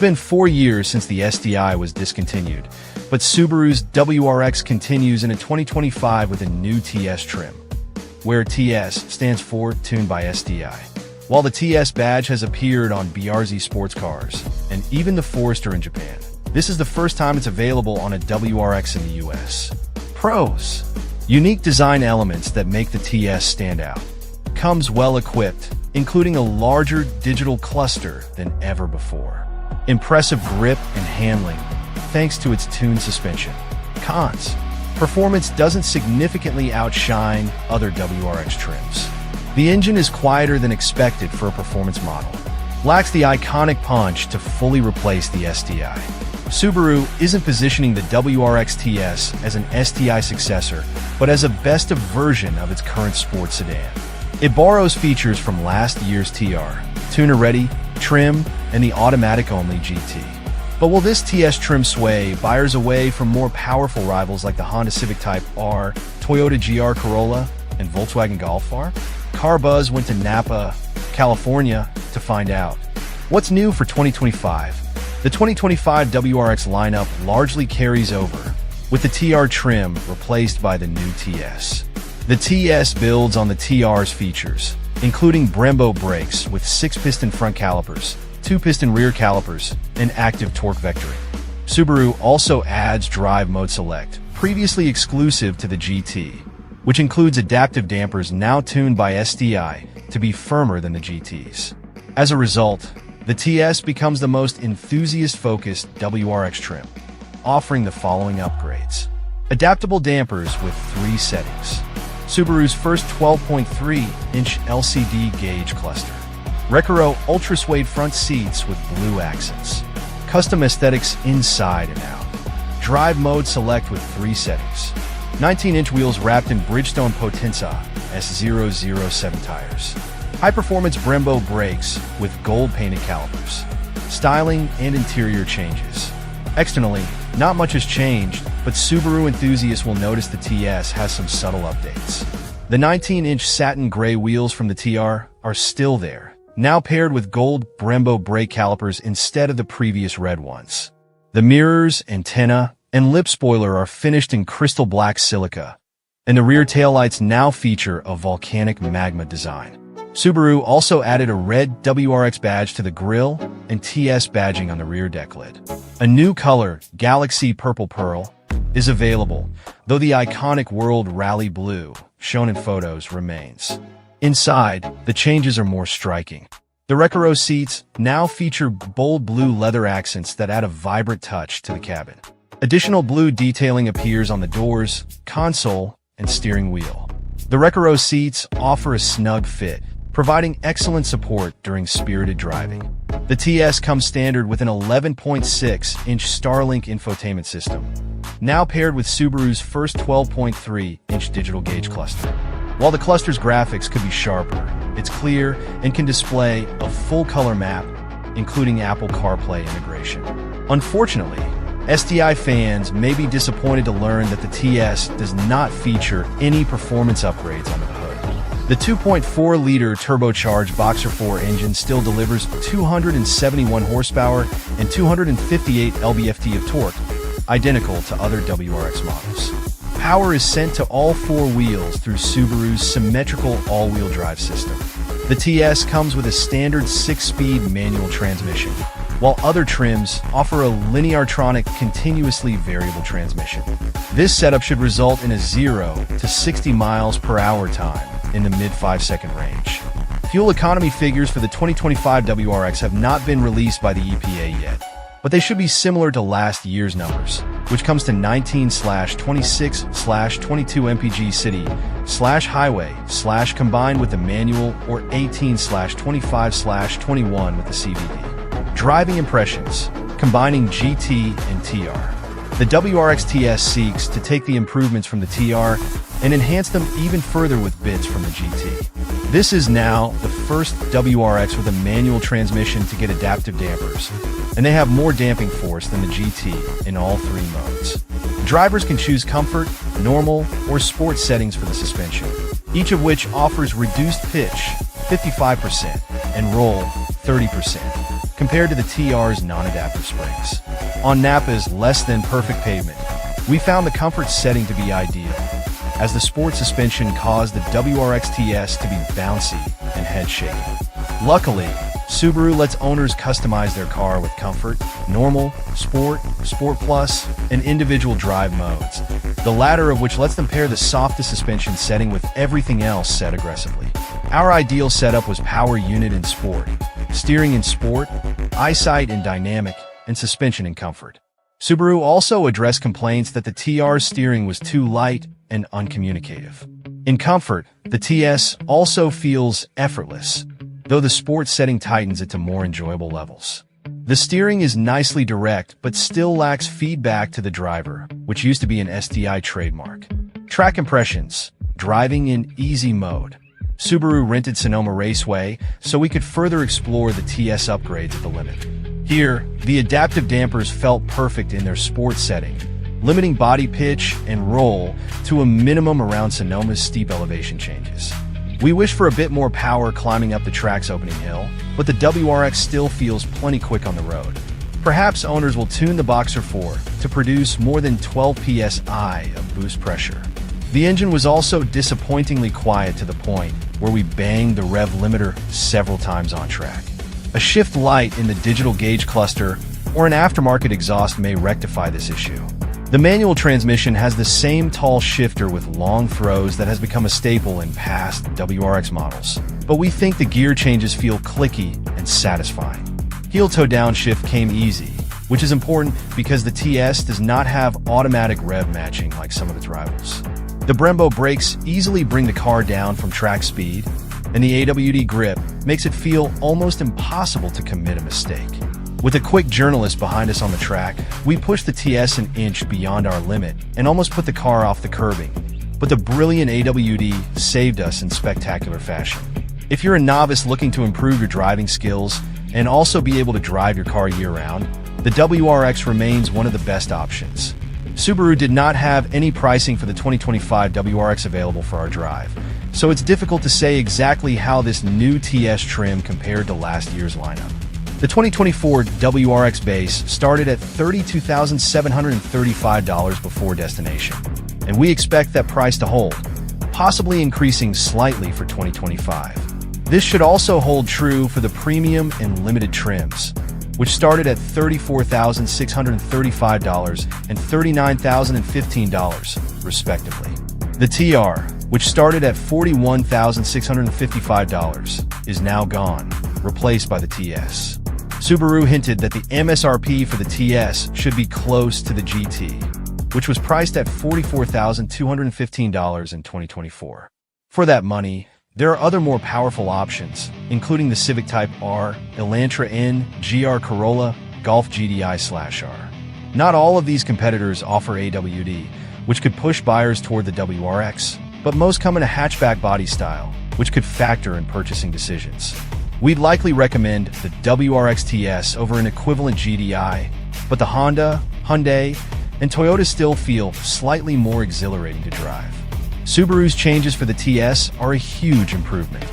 been 4 years since the STI was discontinued, but Subaru's WRX continues in 2025 with a new TS trim, where TS stands for Tuned by STI. While the TS badge has appeared on BRZ sports cars, and even the Forester in Japan, this is the first time it's available on a WRX in the US. Pros: unique design elements that make the TS stand out. Comes well equipped, including a larger digital cluster than ever before. Impressive grip and handling, thanks to its tuned suspension. Cons: performance doesn't significantly outshine other WRX trims. The engine is quieter than expected for a performance model. Lacks the iconic punch to fully replace the STI. Subaru isn't positioning the WRX TS as an STI successor, but as a best-of version of its current sports sedan. It borrows features from last year's TR, tuner-ready, trim, and the automatic-only GT. But will this TS trim sway buyers away from more powerful rivals like the Honda Civic Type R, Toyota GR Corolla, and Volkswagen Golf R? Car Buzz went to Napa, California to find out. What's new for 2025? The 2025 WRX lineup largely carries over, with the TR trim replaced by the new TS. The TS builds on the TR's features, including Brembo brakes with 6-piston front calipers, 2-piston rear calipers, and active torque vectoring. Subaru also adds Drive Mode Select, previously exclusive to the GT, which includes adaptive dampers now tuned by STI to be firmer than the GTs. As a result, the TS becomes the most enthusiast-focused WRX trim, offering the following upgrades. Adaptable dampers with 3 settings. Subaru's first 12.3-inch LCD gauge cluster. Recaro Ultra Suede front seats with blue accents. Custom aesthetics inside and out. Drive Mode Select with 3 settings. 19-inch wheels wrapped in Bridgestone Potenza S007 tires. High-performance Brembo brakes with gold-painted calipers. Styling and interior changes. Externally, not much has changed, but Subaru enthusiasts will notice the TS has some subtle updates. The 19-inch satin gray wheels from the TR are still there, now paired with gold Brembo brake calipers instead of the previous red ones. The mirrors, antenna, and lip spoiler are finished in crystal black silica, and the rear taillights now feature a volcanic magma design. Subaru also added a red WRX badge to the grille and TS badging on the rear deck lid. A new color, Galaxy Purple Pearl, is available, though the iconic World Rally Blue, shown in photos, remains. Inside, the changes are more striking. The Recaro seats now feature bold blue leather accents that add a vibrant touch to the cabin. Additional blue detailing appears on the doors, console, and steering wheel. The Recaro seats offer a snug fit, providing excellent support during spirited driving. The TS comes standard with an 11.6-inch Starlink infotainment system, now paired with Subaru's first 12.3-inch digital gauge cluster. While the cluster's graphics could be sharper, it's clear and can display a full-color map, including Apple CarPlay integration. Unfortunately, STI fans may be disappointed to learn that the TS does not feature any performance upgrades under the hood. The 2.4-liter turbocharged Boxer 4 engine still delivers 271 horsepower and 258 lb-ft of torque, identical to other WRX models. Power is sent to all 4 wheels through Subaru's symmetrical all-wheel drive system. The TS comes with a standard 6-speed manual transmission, while other trims offer a Lineartronic continuously variable transmission. This setup should result in a 0 to 60 miles per hour time in the mid-5-second range. Fuel economy figures for the 2025 WRX have not been released by the EPA yet, but they should be similar to last year's numbers, which comes to 19/26/22 mpg city/highway/ combined with the manual, or 18/25/21 with the CVT. Driving impressions, combining GT and TR. The WRX TS seeks to take the improvements from the TR and enhance them even further with bits from the GT. This is now the first WRX with a manual transmission to get adaptive dampers, and they have more damping force than the GT in all 3 modes. Drivers can choose comfort, normal, or sport settings for the suspension, each of which offers reduced pitch 55% and roll 30%. compared to the TR's non-adaptive springs. On Napa's less-than-perfect pavement, we found the comfort setting to be ideal, as the sport suspension caused the WRX TS to be bouncy and head-shaking. Luckily, Subaru lets owners customize their car with comfort, normal, sport, sport plus, and individual drive modes, the latter of which lets them pair the softest suspension setting with everything else set aggressively. Our ideal setup was power unit in sport, steering in sport, eyesight in dynamic, and suspension in comfort. Subaru also addressed complaints that the TR's steering was too light and uncommunicative. In comfort, the TS also feels effortless, though the sport setting tightens it to more enjoyable levels. The steering is nicely direct but still lacks feedback to the driver, which used to be an STI trademark. Track impressions, driving in easy mode. Subaru rented Sonoma Raceway so we could further explore the TS upgrades at the limit. Here, the adaptive dampers felt perfect in their sport setting, limiting body pitch and roll to a minimum around Sonoma's steep elevation changes. We wish for a bit more power climbing up the track's opening hill, but the WRX still feels plenty quick on the road. Perhaps owners will tune the Boxer 4 to produce more than 12 psi of boost pressure. The engine was also disappointingly quiet to the point where we banged the rev limiter several times on track. A shift light in the digital gauge cluster or an aftermarket exhaust may rectify this issue. The manual transmission has the same tall shifter with long throws that has become a staple in past WRX models, but we think the gear changes feel clicky and satisfying. Heel-toe downshift came easy, which is important because the TS does not have automatic rev matching like some of its rivals. The Brembo brakes easily bring the car down from track speed, and the AWD grip makes it feel almost impossible to commit a mistake. With a quick journalist behind us on the track, we pushed the TS an inch beyond our limit and almost put the car off the curbing, but the brilliant AWD saved us in spectacular fashion. If you're a novice looking to improve your driving skills and also be able to drive your car year-round, the WRX remains one of the best options. Subaru did not have any pricing for the 2025 WRX available for our drive, so it's difficult to say exactly how this new TS trim compared to last year's lineup. The 2024 WRX base started at $32,735 before destination, and we expect that price to hold, possibly increasing slightly for 2025. This should also hold true for the premium and limited trims, which started at $34,635 and $39,015, respectively. The TR, which started at $41,655, is now gone, replaced by the TS. Subaru hinted that the MSRP for the TS should be close to the GT, which was priced at $44,215 in 2024. For that money, there are other more powerful options, including the Civic Type R, Elantra N, GR Corolla, Golf GDI/R. Not all of these competitors offer AWD, which could push buyers toward the WRX, but most come in a hatchback body style, which could factor in purchasing decisions. We'd likely recommend the WRX TS over an equivalent GDI, but the Honda, Hyundai, and Toyota still feel slightly more exhilarating to drive. Subaru's changes for the TS are a huge improvement.